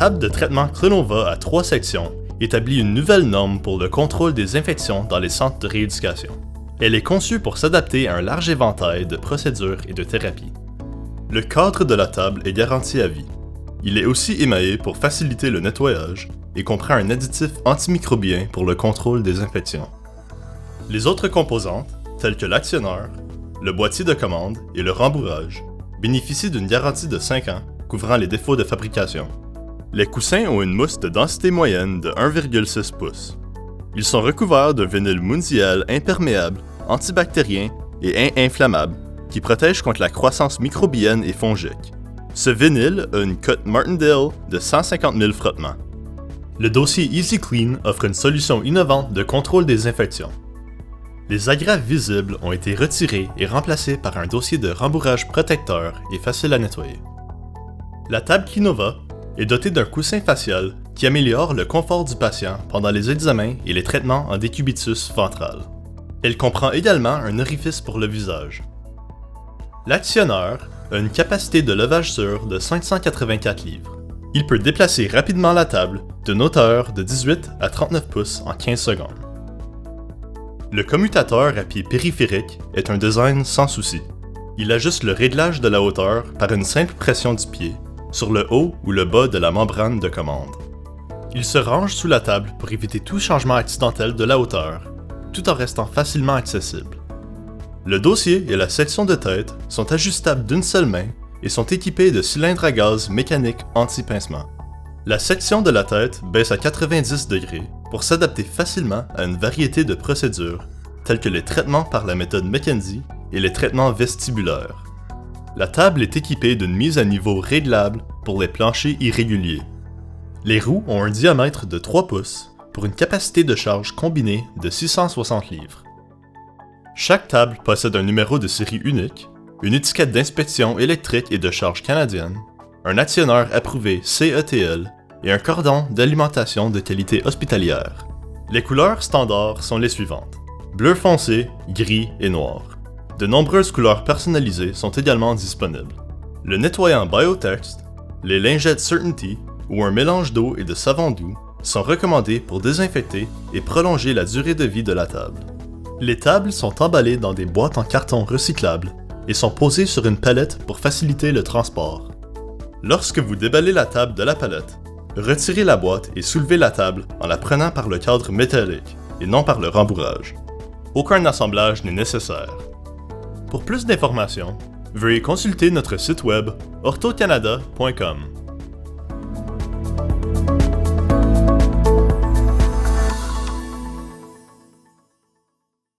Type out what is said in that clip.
table de traitement Clinova à 3 sections établit une nouvelle norme pour le contrôle des infections dans les centres de rééducation. Elle est conçue pour s'adapter à un large éventail de procédures et de thérapies. Le cadre de la table est garanti à vie. Il est aussi émaillé pour faciliter le nettoyage et comprend un additif antimicrobien pour le contrôle des infections. Les autres composantes, telles que l'actionneur, le boîtier de commande et le rembourrage, bénéficient d'une garantie de 5 ans couvrant les défauts de fabrication. Les coussins ont une mousse de densité moyenne de 1,6 pouces. Ils sont recouverts d'un vinyle Mundial imperméable, antibactérien et inflammable qui protège contre la croissance microbienne et fongique. Ce vinyle a une cote Martindale de 150 000 frottements. Le dossier Easy Clean offre une solution innovante de contrôle des infections. Les agrafes visibles ont été retirées et remplacées par un dossier de rembourrage protecteur et facile à nettoyer. La table Clinova est dotée d'un coussin facial qui améliore le confort du patient pendant les examens et les traitements en décubitus ventral. Elle comprend également un orifice pour le visage. L'actionneur a une capacité de levage sûr de 584 livres. Il peut déplacer rapidement la table d'une hauteur de 18 à 39 pouces en 15 secondes. Le commutateur à pied périphérique est un design sans souci. Il ajuste le réglage de la hauteur par une simple pression du pied sur le haut ou le bas de la membrane de commande. Il se range sous la table pour éviter tout changement accidentel de la hauteur, tout en restant facilement accessible. Le dossier et la section de tête sont ajustables d'une seule main et sont équipés de cylindres à gaz mécaniques anti-pincement. La section de la tête baisse à 90 degrés pour s'adapter facilement à une variété de procédures, telles que les traitements par la méthode McKenzie et les traitements vestibulaires. La table est équipée d'une mise à niveau réglable pour les planchers irréguliers. Les roues ont un diamètre de 3 pouces pour une capacité de charge combinée de 660 livres. Chaque table possède un numéro de série unique, une étiquette d'inspection électrique et de charge canadienne, un actionneur approuvé CETL et un cordon d'alimentation de qualité hospitalière. Les couleurs standards sont les suivantes: bleu foncé, gris et noir. De nombreuses couleurs personnalisées sont également disponibles. Le nettoyant Biotext, les lingettes Certainty ou un mélange d'eau et de savon doux sont recommandés pour désinfecter et prolonger la durée de vie de la table. Les tables sont emballées dans des boîtes en carton recyclables et sont posées sur une palette pour faciliter le transport. Lorsque vous déballez la table de la palette, retirez la boîte et soulevez la table en la prenant par le cadre métallique et non par le rembourrage. Aucun assemblage n'est nécessaire. Pour plus d'informations, veuillez consulter notre site web orthocanada.com.